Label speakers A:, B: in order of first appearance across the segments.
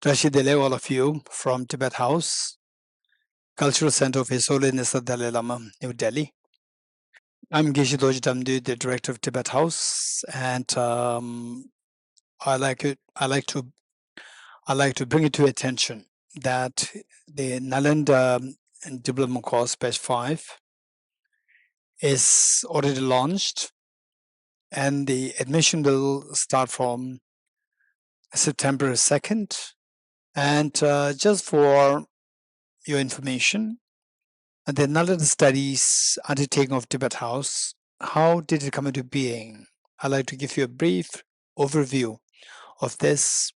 A: Dele, all of you from Tibet House, Cultural Center of His Holiness the Dalai Lama, New Delhi. I'm Geshe Dorji Damdul, the director of Tibet House, and I like it. I like to bring it to attention that the Nalanda Diploma course Batch 5 is already launched, and the admission will start from September 2nd. And just for your information, the Nalanda studies undertaking of Tibet House, how did it come into being? I'd like to give you a brief overview of this.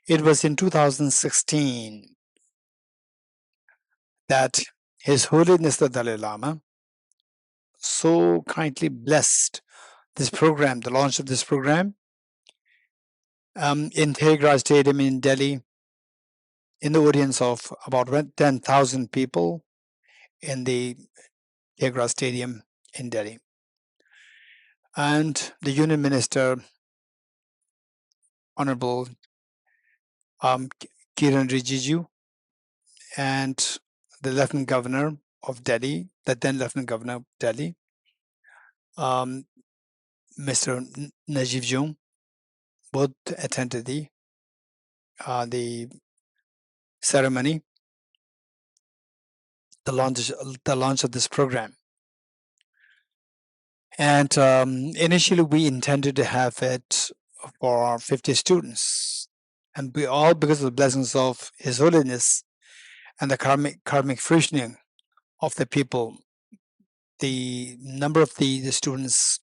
A: It was in 2016 that His Holiness the Dalai Lama so kindly blessed this program, the launch of this program, in Thegra Stadium in Delhi, in the audience of about 10,000 people in the Thegra Stadium in Delhi. And the Union Minister, Honorable Kiran Rijiju, and the Lieutenant Governor of Delhi, the then Lieutenant Governor of Delhi, Mr. Najib Jung, both attended the ceremony, the launch of this program. And initially, we intended to have it for 50 students, and we all, because of the blessings of His Holiness and the karmic fruitioning of the people, the number of the students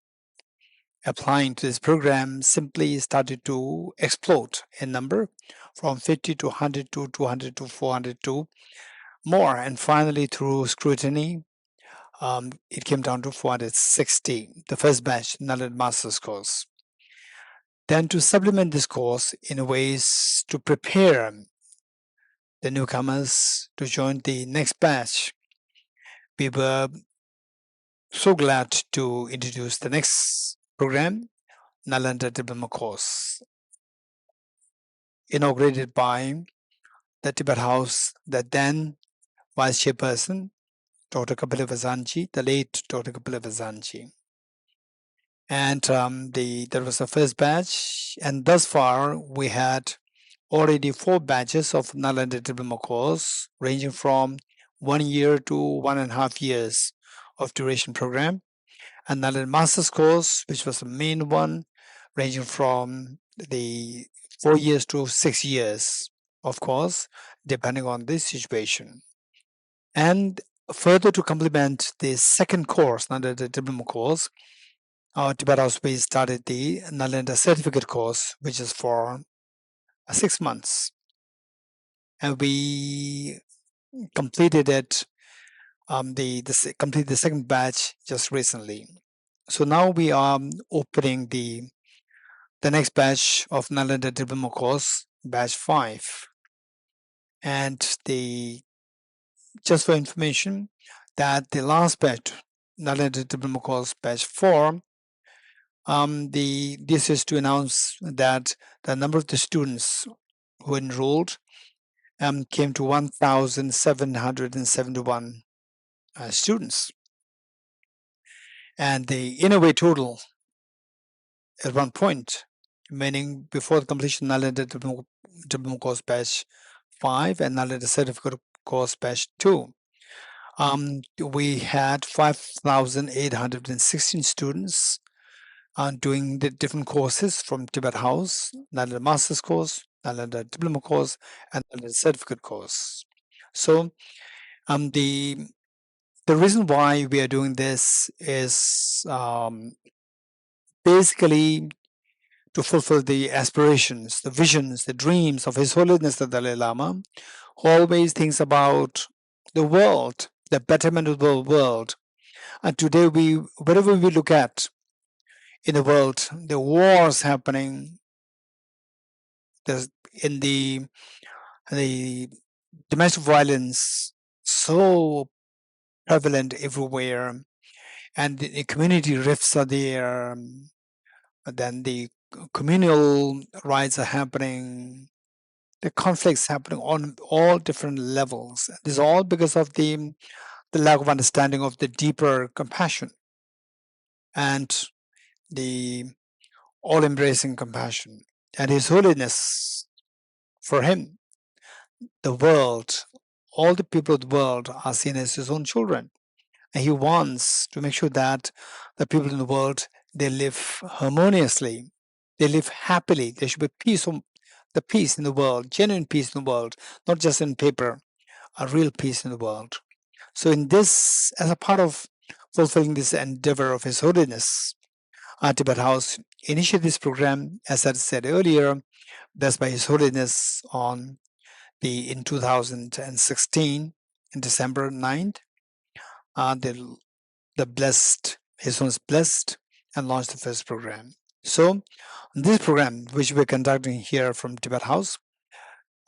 A: applying to this program simply started to explode in number, from 50 to 100 to 200 to 400 to more. And finally, through scrutiny, it came down to 460, the first batch, Nalanda Master's course. Then to supplement this course in ways to prepare the newcomers to join the next batch, we were so glad to introduce the next program, Nalanda Diploma course, inaugurated by the Tibet House, the then Vice Chairperson, Dr. Kapila Vazanji, the late Dr. Kapila Vazanji. And that was the first batch, and thus far we had already 4 batches of Nalanda Diploma course, ranging from 1 year to 1.5 years of duration program, and Nalanda Master's course, which was the main one, ranging from the 4 years to 6 years, of course, depending on the situation. And further to complement the second course, Nalanda Diploma course, our Tibet House we started the Nalanda Certificate course, which is for 6 months. And we completed it, completed the second batch just recently. So now we are opening the next batch of Nalanda Diploma course, batch 5. And just for information, that the last batch, Nalanda Diploma course, batch 4, this is to announce that the number of the students who enrolled came to 1,771 students. And the in-a-way total at one point, meaning before the completion of Nalanda Diploma course batch 5 and Nalanda Certificate course batch 2, we had 5,816 students doing the different courses from Tibet House, Nalanda Master's course, Nalanda Diploma course, and Nalanda Certificate course. So the reason why we are doing this is basically to fulfill the aspirations, the visions, the dreams of His Holiness the Dalai Lama, who always thinks about the world, the betterment of the world. And today, wherever we look at in the world, the wars happening, in the domestic violence so prevalent everywhere, and the community rifts are there. Then the communal rights are happening. the conflicts happening on all different levels. This is all because of the lack of understanding of the deeper compassion and the all-embracing compassion. And His Holiness, for him, the world, all the people of the world are seen as his own children. And he wants to make sure that the people in the world, they live harmoniously, they live happily. There should be peace, the peace in the world, genuine peace in the world, not just in paper, a real peace in the world. So in this, as a part of fulfilling this endeavor of His Holiness, Tibet House initiated this program, as I said earlier, blessed by His Holiness in 2016, in December 9th. The blessed, His Holiness blessed and launched the first program. So this program, which we're conducting here from Tibet House,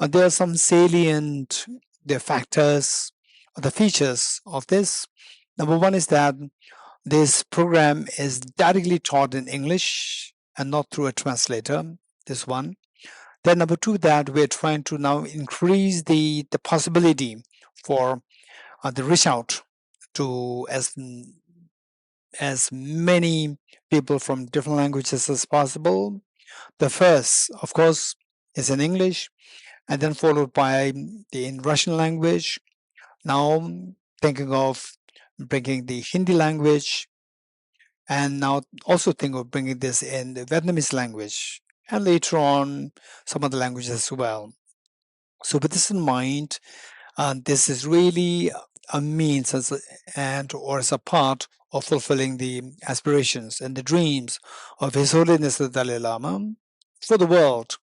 A: there are some salient the factors, the features of this. Number one is that this program is directly taught in English and not through a translator. This one. Then number two, that we're trying to now increase the possibility for the reach out to as many people from different languages as possible. The first, of course, is in English, and then followed by in Russian language. Now thinking of bringing the Hindi language, and now also think of bringing this in the Vietnamese language, and later on some other languages as well. So with this in mind, this is really a means or as a part of fulfilling the aspirations and the dreams of His Holiness the Dalai Lama for the world,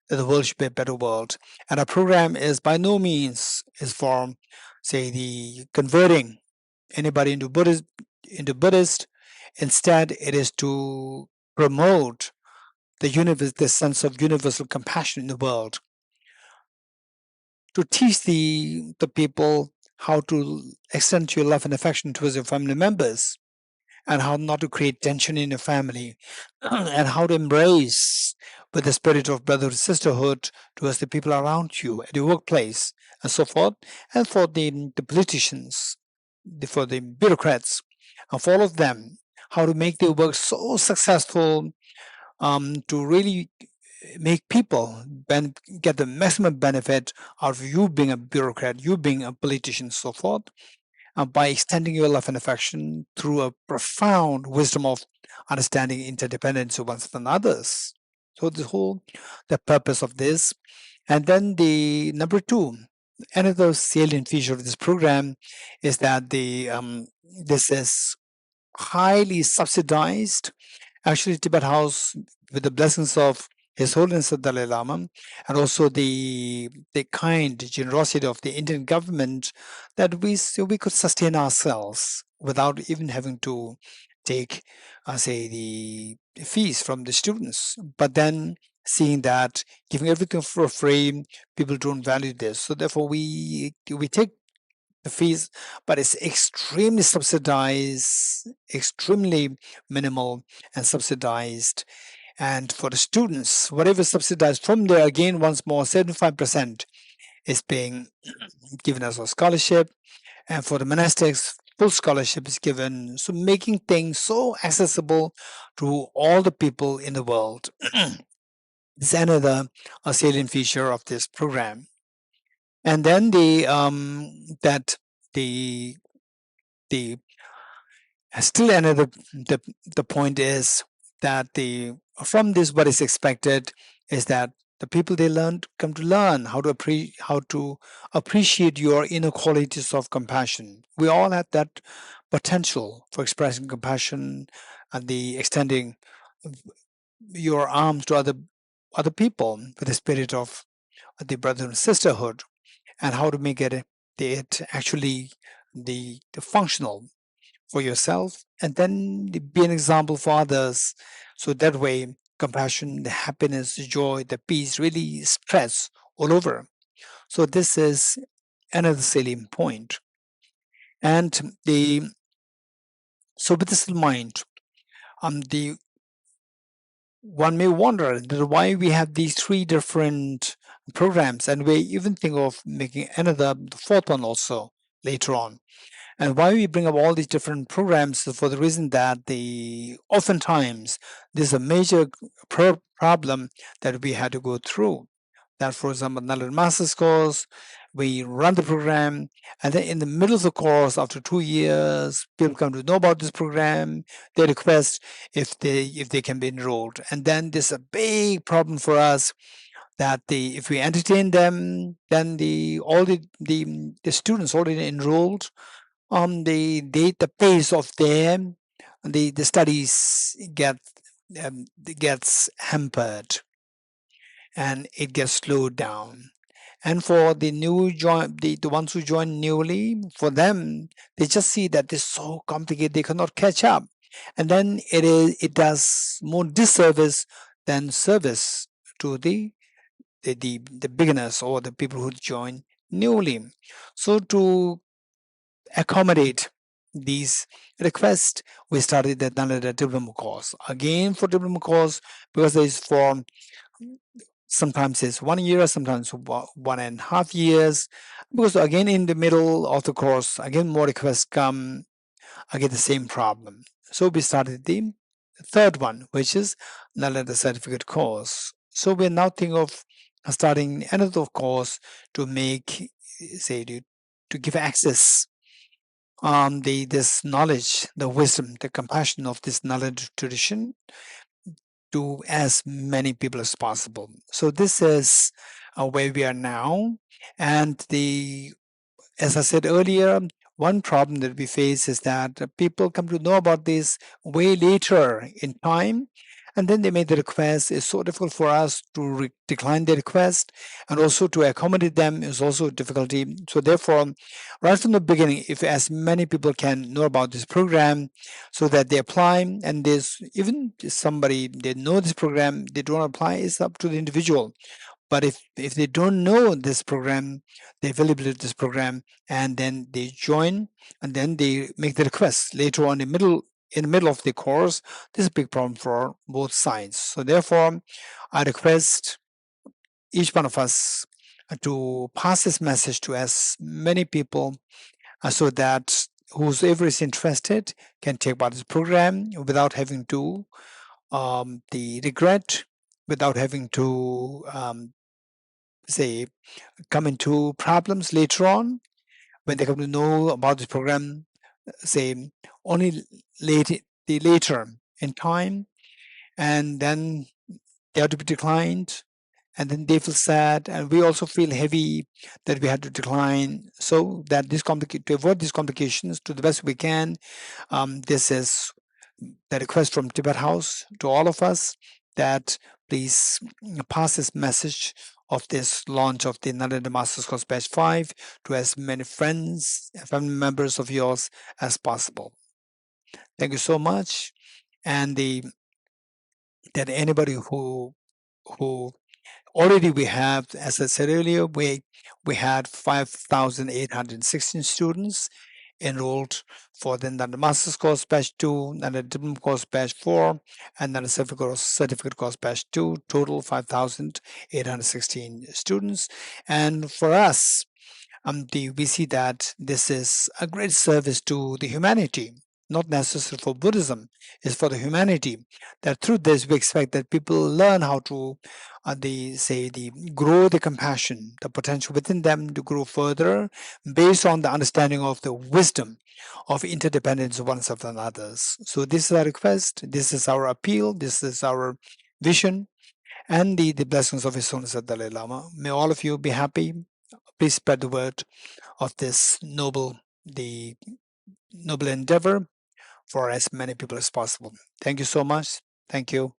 A: that the world should be a better world. And our program is by no means is for, say, the converting anybody into Buddhist. Instead, it is to promote the sense of universal compassion in the world, to teach the people how to extend your love and affection towards your family members, and how not to create tension in your family, and how to embrace with the spirit of brotherhood sisterhood towards the people around you at your workplace, and so forth. And for the politicians, for the bureaucrats, and for all of them, how to make their work so successful, to really make people get the maximum benefit out of you being a bureaucrat, you being a politician, so forth, by extending your love and affection through a profound wisdom of understanding interdependence of ones and others. So the purpose of this. And then the number two, another salient feature of this program is that this is highly subsidized. Actually, Tibet House, with the blessings of His Holiness the Dalai Lama, and also the kind generosity of the Indian government, that we could sustain ourselves without even having to take, say, the fees from the students. But then seeing that giving everything for free, people don't value this. So therefore, we take the fees, but it's extremely subsidized, extremely minimal and subsidized. And for the students, whatever is subsidized from there, again, once more, 75% is being given as a scholarship. And for the monastics, full scholarship is given. So making things so accessible to all the people in the world. This is another salient feature of this program. And then the still another the point is that from this what is expected is that the people they come to learn how to appreciate your inner qualities of compassion. We all have that potential for expressing compassion and the extending your arms to other people with the spirit of the brotherhood and sisterhood, and how to make it actually the functional for yourself, and then be an example for others. So that way, compassion, the happiness, the joy, the peace really spreads all over. So this is another salient point. And with this in mind, the one may wonder that why we have these three different programs, and we even think of making another, the fourth one also later on. And why we bring up all these different programs is for the reason that the oftentimes there's a major problem that we had to go through. That, for example, Nalanda Master's course, we run the program, and then in the middle of the course, after 2 years, people come to know about this program. They request if they can be enrolled, and then there's a big problem for us that the if we entertain them, then the students already enrolled, the pace of them the studies gets hampered, and it gets slowed down. And for the new join the ones who join newly, for them, they just see that it's so complicated they cannot catch up, and then it does more disservice than service to the beginners or the people who join newly. So to accommodate these requests, we started the Nalanda Diploma course. Again, for diploma course, because there is for sometimes it's 1 year, sometimes 1.5 years. Because again, in the middle of the course, again more requests come. I get the same problem. So we started the third one, which is Nalanda certificate course. So we're now thinking of starting another course to make, say, to give access this knowledge, the wisdom, the compassion of this knowledge tradition to as many people as possible. So this is where we are now, and as I said earlier, one problem that we face is that people come to know about this way later in time, and then they make the request. It's so difficult for us to decline the request, and also to accommodate them is also a difficulty. So therefore, right from the beginning, if as many people can know about this program, so that they apply, and there's even somebody they know this program, they don't apply, it's up to the individual. But if they don't know this program, the availability of this program, and then they join, and then they make the request later on in the middle of the course, this is a big problem for both sides. So therefore, I request each one of us to pass this message to as many people, so that whoever is interested can take part in this program without having to the regret, without having to say come into problems later on when they come to know about this program, say only later in time, and then they have to be declined, and then they feel sad, and we also feel heavy that we had to decline. So that to avoid these complications to the best we can, this is the request from Tibet House to all of us, that please pass this message of this launch of the Nalanda Masters Course Batch 5 to as many friends and family members of yours as possible. Thank you so much. And that anybody who already we have, as I said earlier, we had 5,816 students enrolled for then the master's course batch 2, and the diploma course batch 4, and then the certificate course batch 2, total 5,816 students. And for us, we see that this is a great service to the humanity, not necessarily for Buddhism, it's for the humanity. That through this we expect that people learn how to grow the compassion, the potential within them to grow further based on the understanding of the wisdom of interdependence of oneself and others. So this is our request, this is our appeal, this is our vision, and the blessings of His Holiness the Dalai Lama. May all of you be happy. Please spread the word of this the noble endeavor for as many people as possible. Thank you so much. Thank you.